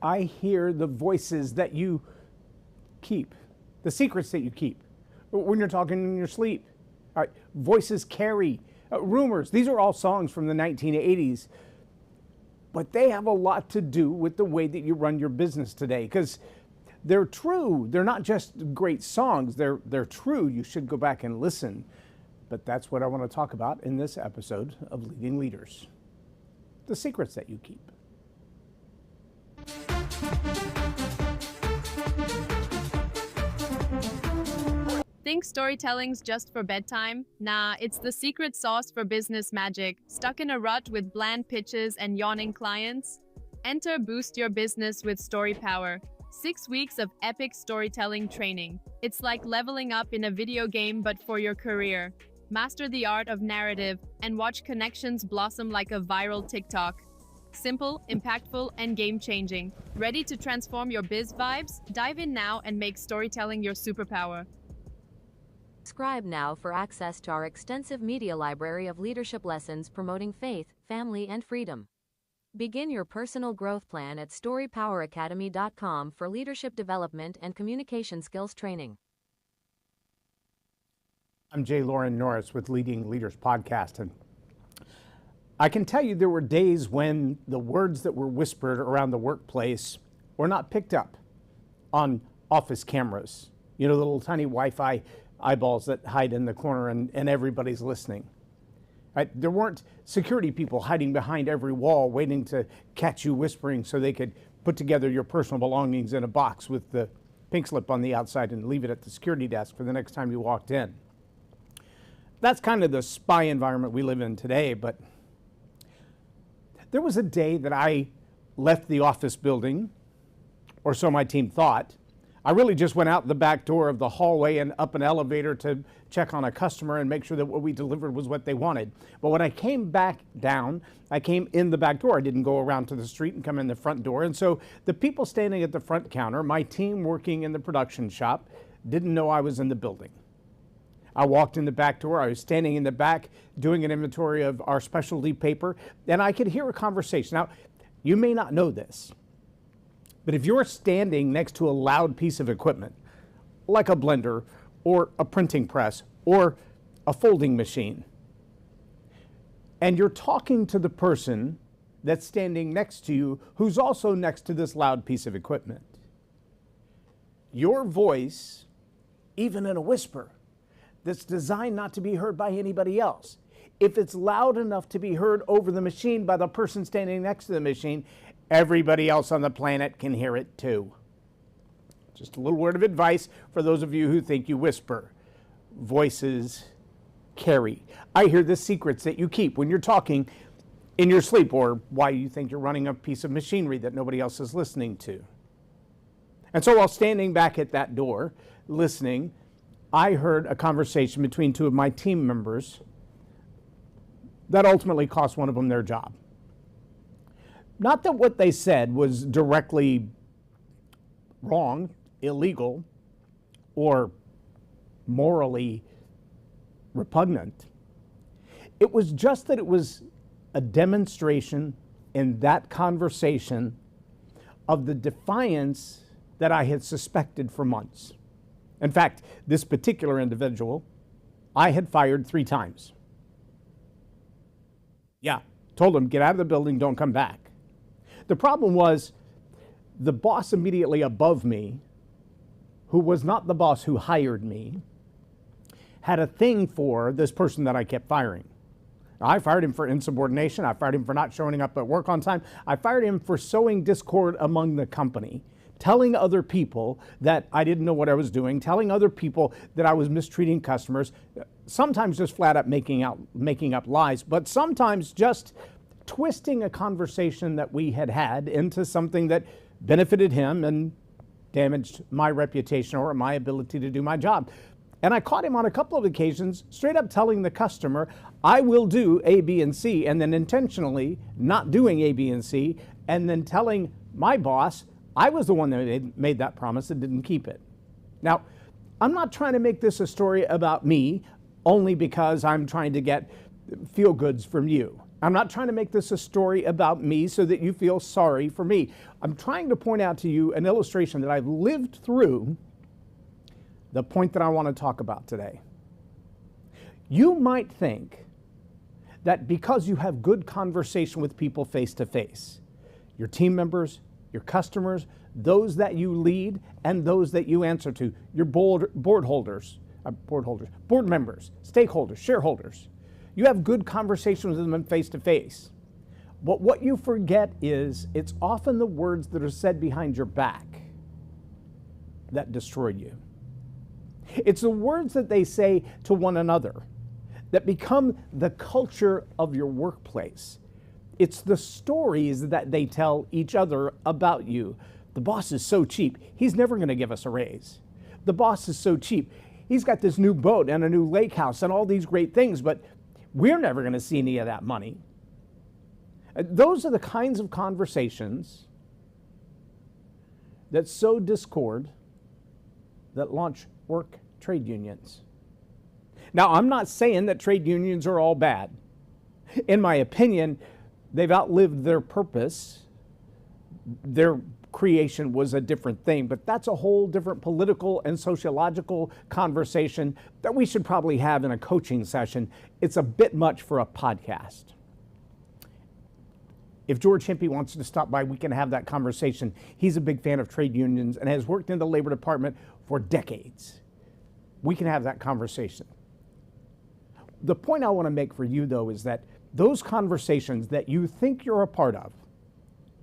I hear the voices that you keep, the secrets that you keep when you're talking in your sleep. All right, voices carry. Rumors, these are all songs from the 1980s, but they have a lot to do with the way that you run your business today, because they're true. They're not just great songs, they're true. You should go back and listen. But that's what I want to talk about in this episode of Leading Leaders. The secrets that you keep. Think storytelling's just for bedtime? Nah, it's the secret sauce for business magic. Stuck in a rut with bland pitches and yawning clients? Enter Boost Your Business with StoryPower. 6 weeks of epic storytelling training. It's like leveling up in a video game but for your career. Master the art of narrative and watch connections blossom like a viral TikTok. Simple, impactful, and game-changing. Ready to transform your biz vibes? Dive in now and make storytelling your superpower. Subscribe now for access to our extensive media library of leadership lessons promoting faith, family, and freedom. Begin your personal growth plan at StoryPowerAcademy.com for leadership development and communication skills training. I'm Loren Norris with Leading Leaders Podcast, and I can tell you there were days when the words that were whispered around the workplace were not picked up on office cameras. You know, the little tiny Wi-Fi eyeballs that hide in the corner and everybody's listening. Right? There weren't security people hiding behind every wall waiting to catch you whispering so they could put together your personal belongings in a box with the pink slip on the outside and leave it at the security desk for the next time you walked in. That's kind of the spy environment we live in today, but there was a day that I left the office building, or so my team thought. I really just went out the back door of the hallway and up an elevator to check on a customer and make sure that what we delivered was what they wanted. But when I came back down, I came in the back door. I didn't go around to the street and come in the front door. And so the people standing at the front counter, my team working in the production shop, didn't know I was in the building. I walked in the back door. I was standing in the back doing an inventory of our specialty paper, and I could hear a conversation. Now, you may not know this, but if you're standing next to a loud piece of equipment, like a blender or a printing press or a folding machine, and you're talking to the person that's standing next to you who's also next to this loud piece of equipment, your voice, even in a whisper, that's designed not to be heard by anybody else, if it's loud enough to be heard over the machine by the person standing next to the machine, everybody else on the planet can hear it too. Just a little word of advice for those of you who think you whisper. Voices carry. I hear the secrets that you keep when you're talking in your sleep, or why you think you're running a piece of machinery that nobody else is listening to. And so while standing back at that door, listening, I heard a conversation between two of my team members that ultimately cost one of them their job. Not that what they said was directly wrong, illegal, or morally repugnant. It was just that it was a demonstration in that conversation of the defiance that I had suspected for months. In fact, this particular individual, I had fired 3 times. Yeah, told him, get out of the building, don't come back. The problem was the boss immediately above me, who was not the boss who hired me, had a thing for this person that I kept firing. I fired him for insubordination. I fired him for not showing up at work on time. I fired him for sowing discord among the company, telling other people that I didn't know what I was doing, telling other people that I was mistreating customers, sometimes just flat out making up lies, but sometimes just twisting a conversation that we had into something that benefited him and damaged my reputation or my ability to do my job. And I caught him on a couple of occasions straight up telling the customer, I will do A, B, and C, and then intentionally not doing A, B, and C, and then telling my boss I was the one that made that promise and didn't keep it. Now, I'm not trying to make this a story about me only because I'm trying to get feel goods from you. I'm not trying to make this a story about me so that you feel sorry for me. I'm trying to point out to you an illustration that I've lived through the point that I want to talk about today. You might think that because you have good conversation with people face to face, your team members, your customers, those that you lead, and those that you answer to, your board members, stakeholders, shareholders, you have good conversations with them face to face. But what you forget is it's often the words that are said behind your back that destroy you. It's the words that they say to one another that become the culture of your workplace. It's the stories that they tell each other about you. The boss is so cheap, he's never going to give us a raise. The boss is so cheap, he's got this new boat and a new lake house and all these great things, but we're never going to see any of that money. Those are the kinds of conversations that sow discord, that launch work trade unions. Now, I'm not saying that trade unions are all bad. In my opinion, they've outlived their purpose. Their creation was a different thing, but that's a whole different political and sociological conversation that we should probably have in a coaching session. It's a bit much for a podcast. If George Himpy wants to stop by, we can have that conversation. He's a big fan of trade unions and has worked in the Labor Department for decades. We can have that conversation. The point I want to make for you, though, is that those conversations that you think you're a part of,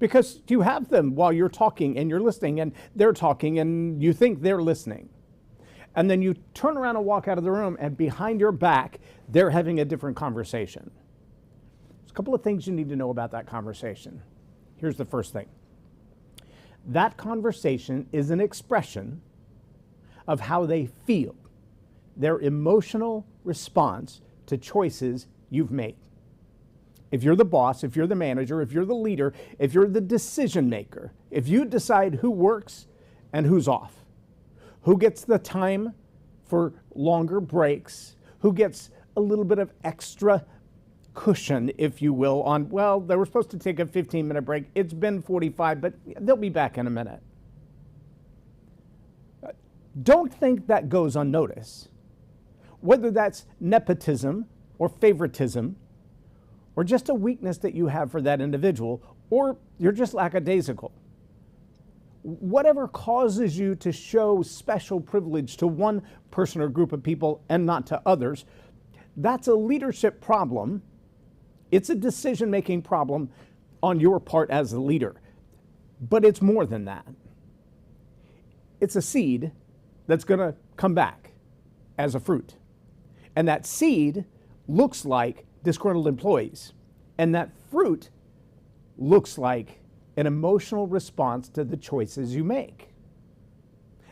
because you have them while you're talking and you're listening and they're talking and you think they're listening. And then you turn around and walk out of the room and behind your back, they're having a different conversation. There's a couple of things you need to know about that conversation. Here's the first thing. That conversation is an expression of how they feel, their emotional response to choices you've made. If you're the boss, if you're the manager, if you're the leader, if you're the decision maker, if you decide who works and who's off, who gets the time for longer breaks, who gets a little bit of extra cushion, if you will, on, well, they were supposed to take a 15-minute break. It's been 45, but they'll be back in a minute. Don't think that goes unnoticed. Whether that's nepotism or favoritism, or just a weakness that you have for that individual, or you're just lackadaisical. Whatever causes you to show special privilege to one person or group of people and not to others, that's a leadership problem. It's a decision-making problem on your part as a leader. But it's more than that. It's a seed that's going to come back as a fruit. And that seed looks like disgruntled employees. And that fruit looks like an emotional response to the choices you make.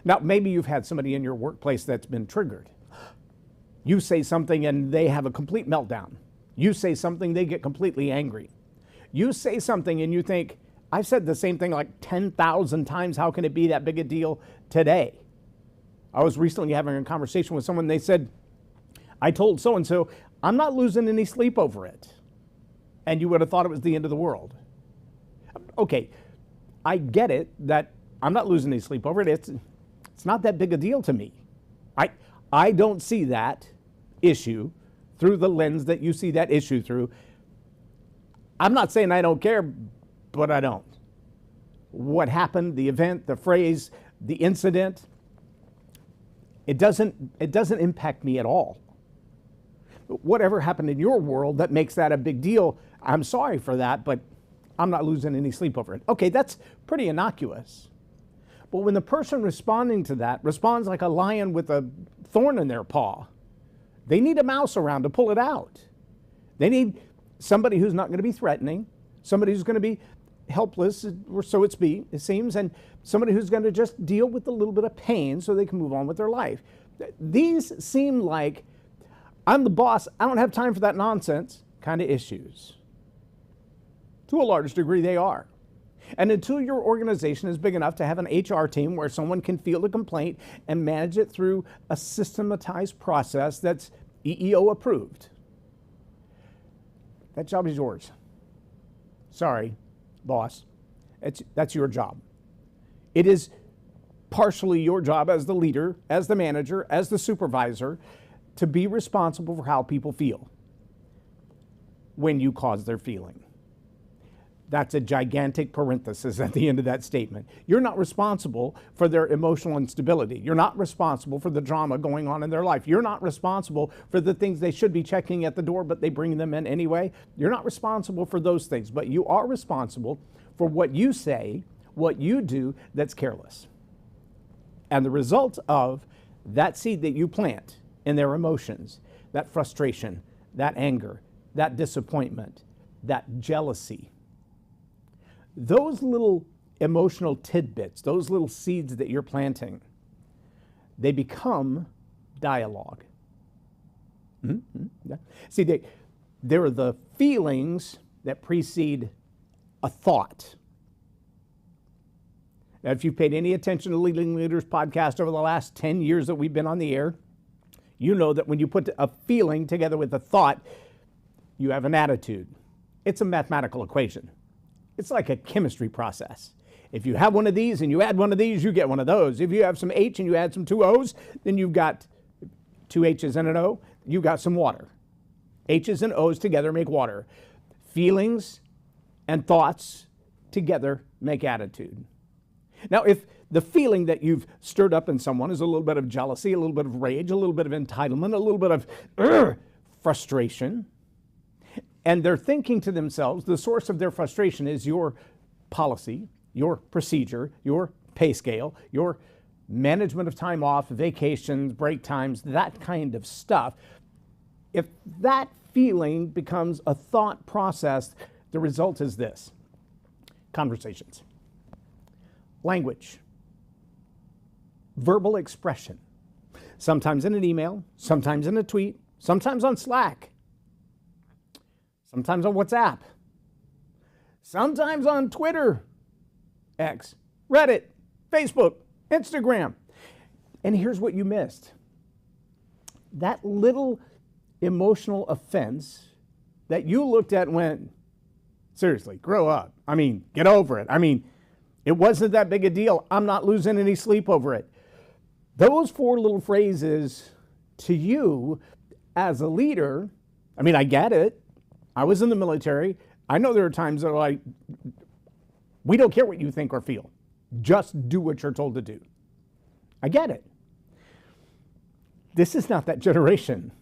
Now, maybe you've had somebody in your workplace that's been triggered. You say something and they have a complete meltdown. You say something, they get completely angry. You say something and you think, I've said the same thing like 10,000 times. How can it be that big a deal today? I was recently having a conversation with someone. They said, I told so-and-so, I'm not losing any sleep over it. And you would have thought it was the end of the world. Okay, I get it that I'm not losing any sleep over it. It's not that big a deal to me. I don't see that issue through the lens that you see that issue through. I'm not saying I don't care, but I don't. What happened, the event, the phrase, the incident, it doesn't impact me at all. Whatever happened in your world that makes that a big deal, I'm sorry for that, but I'm not losing any sleep over it. Okay, that's pretty innocuous. But when the person responding to that responds like a lion with a thorn in their paw, they need a mouse around to pull it out. They need somebody who's not going to be threatening, somebody who's going to be helpless, or so it seems, and somebody who's going to just deal with a little bit of pain so they can move on with their life. These seem like, I'm the boss, I don't have time for that nonsense kind of issues. To a large degree, they are. And until your organization is big enough to have an HR team where someone can field a complaint and manage it through a systematized process that's EEO approved, That job is yours. Sorry, boss. That's your job. It is partially your job as the leader, as the manager, as the supervisor, to be responsible for how people feel when you cause their feeling. That's a gigantic parenthesis at the end of that statement. You're not responsible for their emotional instability. You're not responsible for the drama going on in their life. You're not responsible for the things they should be checking at the door, but they bring them in anyway. You're not responsible for those things, but you are responsible for what you say, what you do that's careless. And the result of that seed that you plant in their emotions, that frustration, that anger, that disappointment, that jealousy, those little emotional tidbits, those little seeds that you're planting, they become dialogue. Mm-hmm. See, they're the feelings that precede a thought. Now, if you've paid any attention to Leading Leaders podcast over the last 10 years that we've been on the air, you know that when you put a feeling together with a thought, you have an attitude. It's a mathematical equation. It's like a chemistry process. If you have one of these and you add one of these, you get one of those. If you have some H and you add some two O's, then you've got two H's and an O, you've got some water. H's and O's together make water. Feelings and thoughts together make attitude. Now, if the feeling that you've stirred up in someone is a little bit of jealousy, a little bit of rage, a little bit of entitlement, a little bit of frustration, and they're thinking to themselves, the source of their frustration is your policy, your procedure, your pay scale, your management of time off, vacations, break times, that kind of stuff. If that feeling becomes a thought process, the result is this: conversations, language, verbal expression, sometimes in an email, sometimes in a tweet, sometimes on Slack, sometimes on WhatsApp, sometimes on Twitter, X, Reddit, Facebook, Instagram. And here's what you missed. That little emotional offense that you looked at and went, seriously, grow up. I mean, get over it. I mean, it wasn't that big a deal. I'm not losing any sleep over it. Those four little phrases to you as a leader, I mean, I get it. I was in the military. I know there are times that are like, we don't care what you think or feel. Just do what you're told to do. I get it. This is not that generation.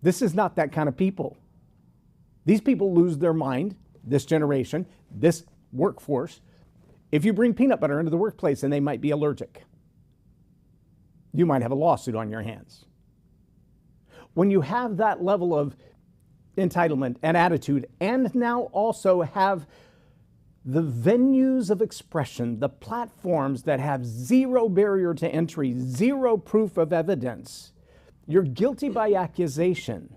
This is not that kind of people. These people lose their mind, this generation, this workforce, if you bring peanut butter into the workplace and they might be allergic. You might have a lawsuit on your hands. When you have that level of entitlement and attitude, and now also have the venues of expression, the platforms that have zero barrier to entry, zero proof of evidence, you're guilty by accusation.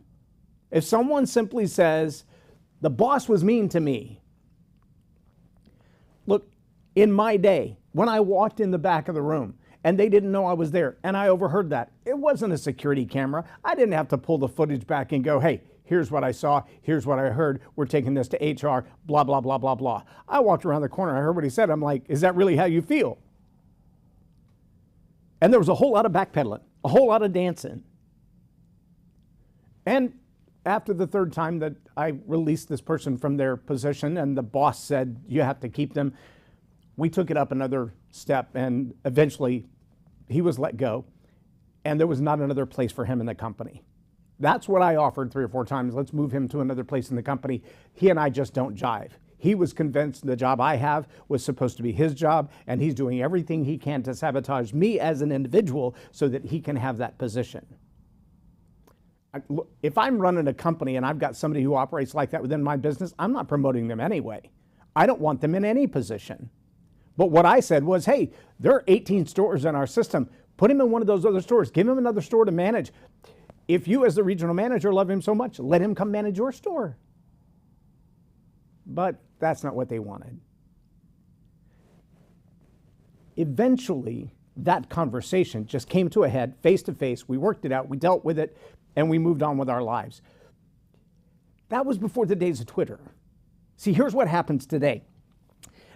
If someone simply says, the boss was mean to me. Look, in my day, when I walked in the back of the room and they didn't know I was there and I overheard that, it wasn't a security camera. I didn't have to pull the footage back and go, hey, here's what I saw, here's what I heard, we're taking this to HR, blah, blah, blah, blah, blah. I walked around the corner, I heard what he said, I'm like, is that really how you feel? And there was a whole lot of backpedaling, a whole lot of dancing. And after the third time that I released this person from their position and the boss said, you have to keep them, we took it up another step and eventually he was let go and there was not another place for him in the company. That's what I offered 3 or 4 times. Let's move him to another place in the company. He and I just don't jive. He was convinced the job I have was supposed to be his job, and he's doing everything he can to sabotage me as an individual so that he can have that position. If I'm running a company and I've got somebody who operates like that within my business, I'm not promoting them anyway. I don't want them in any position. But what I said was, hey, there are 18 stores in our system. Put him in one of those other stores. Give him another store to manage. If you as the regional manager love him so much, let him come manage your store. But that's not what they wanted. Eventually, that conversation just came to a head, face to face. We worked it out, we dealt with it, and we moved on with our lives. That was before the days of Twitter. See, here's what happens today.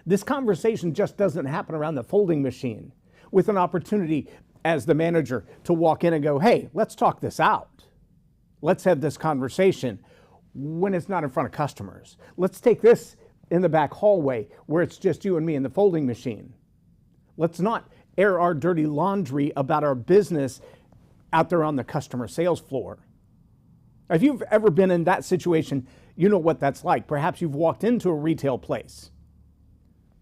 This conversation just doesn't happen around the folding machine with an opportunity as the manager to walk in and go, hey, let's talk this out. Let's have this conversation when it's not in front of customers. Let's take this in the back hallway where it's just you and me in the folding machine. Let's not air our dirty laundry about our business out there on the customer sales floor. If you've ever been in that situation, you know what that's like. Perhaps you've walked into a retail place,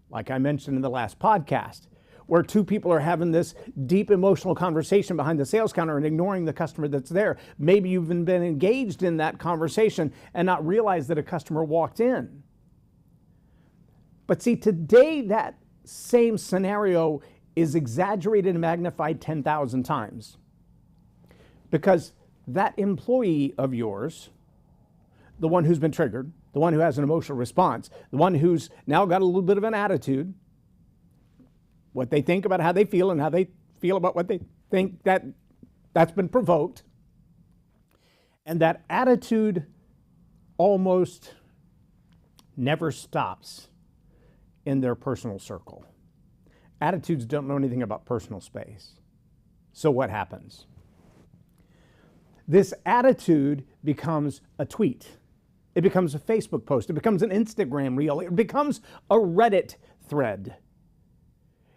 like I mentioned in the last podcast, where two people are having this deep emotional conversation behind the sales counter and ignoring the customer that's there. Maybe you've been engaged in that conversation and not realized that a customer walked in. But see, today that same scenario is exaggerated and magnified 10,000 times. Because that employee of yours, the one who's been triggered, the one who has an emotional response, the one who's now got a little bit of an attitude, what they think about how they feel and how they feel about what they think that's been provoked. And that attitude almost never stops in their personal circle. Attitudes don't know anything about personal space. So what happens? This attitude becomes a tweet. It becomes a Facebook post. It becomes an Instagram reel. It becomes a Reddit thread.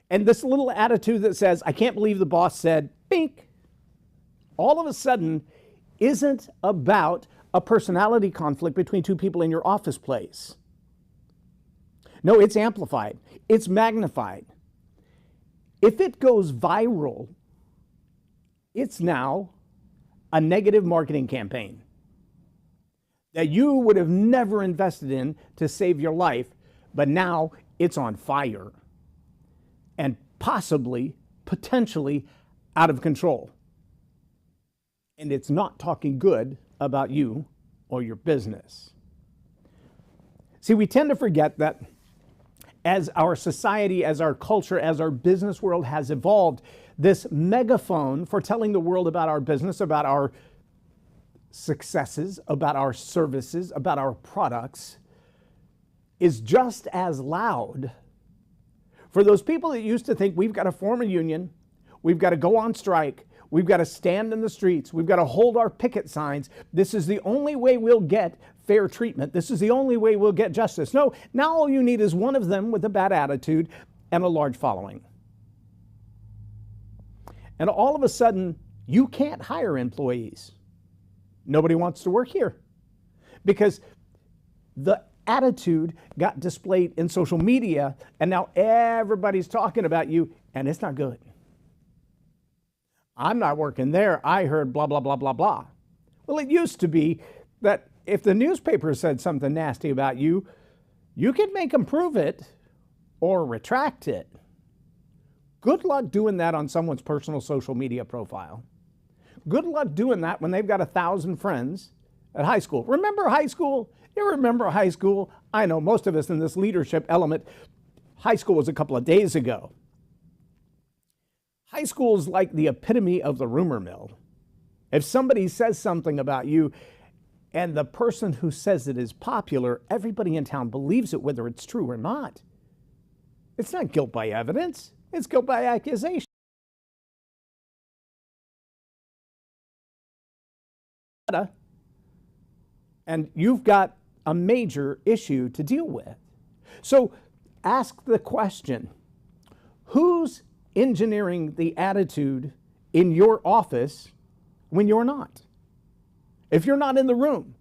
And this little attitude that says, I can't believe the boss said, bink, all of a sudden isn't about a personality conflict between two people in your office place. No, it's amplified. It's magnified. If it goes viral, it's now a negative marketing campaign that you would have never invested in to save your life, but now it's on fire and possibly, potentially out of control. And it's not talking good about you or your business. See, we tend to forget that as our society, as our culture, as our business world has evolved, this megaphone for telling the world about our business, about our successes, about our services, about our products, is just as loud. For those people that used to think we've got to form a union, we've got to go on strike, we've got to stand in the streets, we've got to hold our picket signs, this is the only way we'll get fair treatment, this is the only way we'll get justice. No, now all you need is one of them with a bad attitude and a large following. And all of a sudden, you can't hire employees. Nobody wants to work here because the attitude got displayed in social media and now everybody's talking about you and it's not good. I'm not working there. I heard blah, blah, blah, blah, blah. Well, it used to be that if the newspaper said something nasty about you, you could make them prove it or retract it. Good luck doing that on someone's personal social media profile. Good luck doing that when they've got 1,000 friends at high school. Remember high school? You remember high school? I know most of us in this leadership element, high school was a couple of days ago. High school is like the epitome of the rumor mill. If somebody says something about you and the person who says it is popular, everybody in town believes it whether it's true or not. It's not guilt by evidence. It's guilt by accusation. And you've got a major issue to deal with. So ask the question, who's engineering the attitude in your office when you're not? If you're not in the room,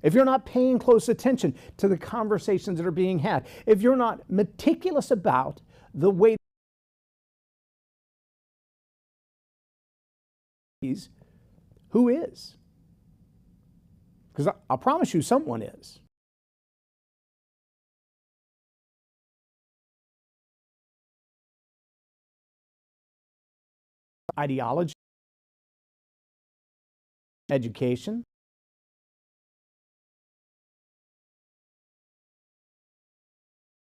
if you're not paying close attention to the conversations that are being had, if you're not meticulous about the way who is? Because I'll promise you someone is. Ideology, education,